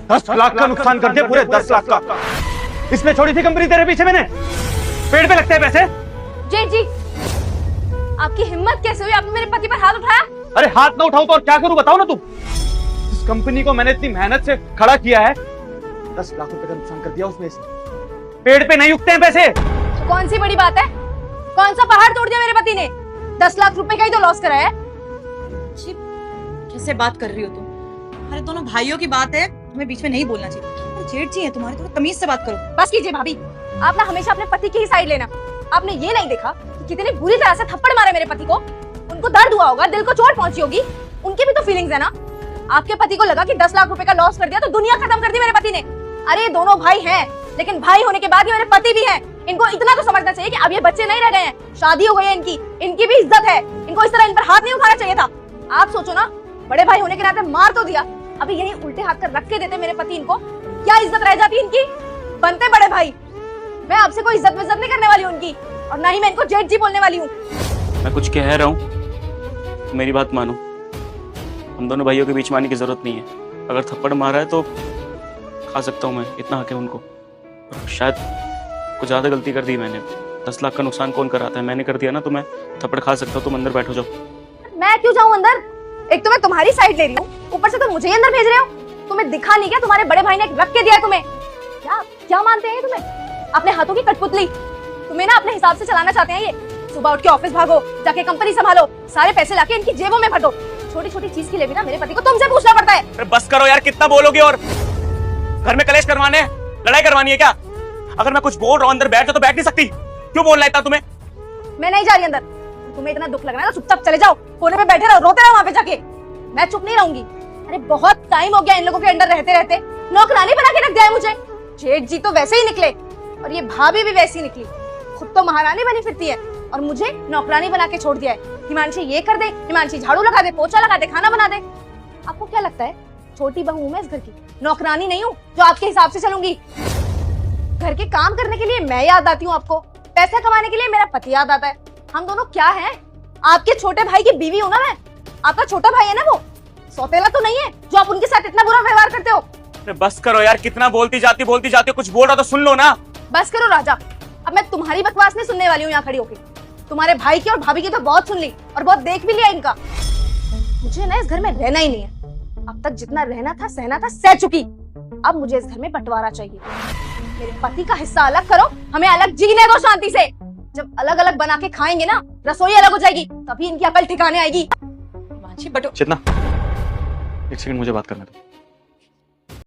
10 लाख का नुकसान कर दिया, पूरे 10 लाख का। इसमें छोड़ी थी कंपनी तेरे पीछे मैंने, पेड़ पे लगते हैं पैसे। जेठ जी, आपकी हिम्मत कैसे हुई, आपने मेरे पति पर हाथ उठाया? अरे हाथ ना उठाऊं तो और क्या करूं बताओ ना तुम। इस कंपनी को मैंने इतनी मेहनत से खड़ा किया है, 10 लाख रुपए का नुकसान कर दिया उसमें। इसने पेड़ पे नहीं उगते हैं पैसे। कौन सी बड़ी बात है, कौन सा पहाड़ तोड़ दिया मेरे पति ने? 10 लाख रुपए का ही तो लॉस कराया है। कैसे बात कर रही हो तुम? हमारे दोनों भाइयों की बात है, हमें बीच में नहीं बोलना चाहिए। जेठ जी है तुम्हारे, थोड़ा तमीज से बात करो। बस कीजिए भाभी, आप ना हमेशा अपने पति की ही साइड लेना। आपने ये नहीं देखा कि कितनी बुरी तरह से थप्पड़ मारे मेरे पति को। उनको दर्द हुआ होगा, दिल को चोट पहुंची होगी, उनकी भी तो फीलिंग्स है ना। आपके पति को लगा कि 10 लाख रुपए का लॉस कर दिया तो दुनिया खत्म कर दी मेरे पति ने। अरे दोनों भाई हैं, लेकिन भाई होने के बाद ये मेरे पति भी हैं। इनको इतना तो समझना चाहिए कि अब ये बच्चे नहीं रह गए हैं, शादी हो गई है इनकी भी इज्जत है। इनको इस तरह इन पर हाथ नहीं उठाना चाहिए था। आप सोचो ना, बड़े भाई होने के नाते मार तो दिया, अभी यही उल्टे हाथ कर रख के देते मेरे पति इनको, क्या इज्जत रह जाती इनकी? बनते बड़े भाई। मैं आपसे कोई इज्जत विज्जत नहीं करने वाली हूँ उनकी, और ना ही मैं इनको जेठ जी बोलने वाली हूँ। मैं कुछ कह रहा हूँ, मेरी बात मानो। हम दोनों भाइयों के बीच में आने की जरूरत नहीं है। अगर थप्पड़ मारा है तो खा सकता हूँ मैं, इतना हक है उनको। और शायद कुछ ज्यादा गलती कर दी मैंने। 10 लाख का नुकसान कौन कराता है? मैंने कर दिया ना, तो मैं थप्पड़ खा सकता हूँ। तुम अंदर बैठो जाओ। मैं क्यों जाऊँ अंदर? एक तो मैं तुम्हारी साइड ले रही हूँ, ऊपर से तुम मुझे ही अंदर भेज रहे हो। तुम्हें दिखा नहीं क्या तुम्हारे बड़े भाई ने रख के दिया है तुम्हें? क्या क्या मानते हैं तुम्हें? अपने हाथों की कठपुतली। तुम्हें ना अपने हिसाब से चलाना चाहते हैं ये। सुबह उठ के ऑफिस भागो, जाके कंपनी संभालो, सारे पैसे लाके इनकी जेबों में भरो। छोटी छोटी चीज के लिए भी ना मेरे पति को तुमसे पूछना पड़ता है। अरे बस करो यार, कितना बोलोगे? और घर में कलेश करवाने, लड़ाई करवानी है क्या? अगर मैं कुछ बोल रहा हूँ अंदर बैठ तो बैठ नहीं सकती? क्यों बोलना है तुम्हें? मैं नहीं जा रही अंदर। तुम्हें इतना दुख लग रहा है ना, चुपचाप चले जाओ, कोने में बैठे रहो, रोते रहो वहां पे जाके। मैं चुप नहीं रहूंगी। अरे बहुत टाइम हो गया इन लोगों के अंडर रहते रहते, नौकरानी बना के रख दिया है मुझे। जेठ जी तो वैसे ही निकले, और ये भाभी भी वैसी निकली। खुद तो महारानी बनी फिरती है और मुझे नौकरानी बना के छोड़ दिया है। हिमांशी ये कर दे, हिमांशी झाड़ू लगा दे, पोछा लगा दे, खाना बना दे। आपको क्या लगता है छोटी बहू हूं मैं इस घर की, नौकरानी नहीं हूँ जो आपके हिसाब से चलूंगी? घर के काम करने के लिए मैं याद आती हूँ आपको, पैसा कमाने के लिए मेरा पति याद आता है। हम दोनों क्या हैं? आपके छोटे भाई की बीवी हूँ ना मैं। आपका छोटा भाई है ना वो, सौतेला तो नहीं है जो आप उनके साथ इतना बुरा व्यवहार करते हो। अरे बस करो यार, कितना बोलती जाती हो। कुछ बोल रहा तो सुन लो ना। बस करो राजा, अब मैं तुम्हारी बकवास नहीं सुनने वाली हूँ यहाँ खड़ी होकर। तुम्हारे भाई की और भाभी की तो बहुत सुन ली और बहुत देख भी लिया इनका। मुझे ना इस घर में रहना ही नहीं है। अब तक जितना रहना था सहना था सह चुकी। अब मुझे इस घर में बंटवारा चाहिए। मेरे पति का हिस्सा अलग करो, हमें अलग जीने दो शांति से। जब अलग अलग बना के खाएंगे ना, रसोई अलग हो जाएगी, तभी इनकी अकल ठिकाने आएगी। बटो चेतना, एक सेकंड मुझे बात करने दो।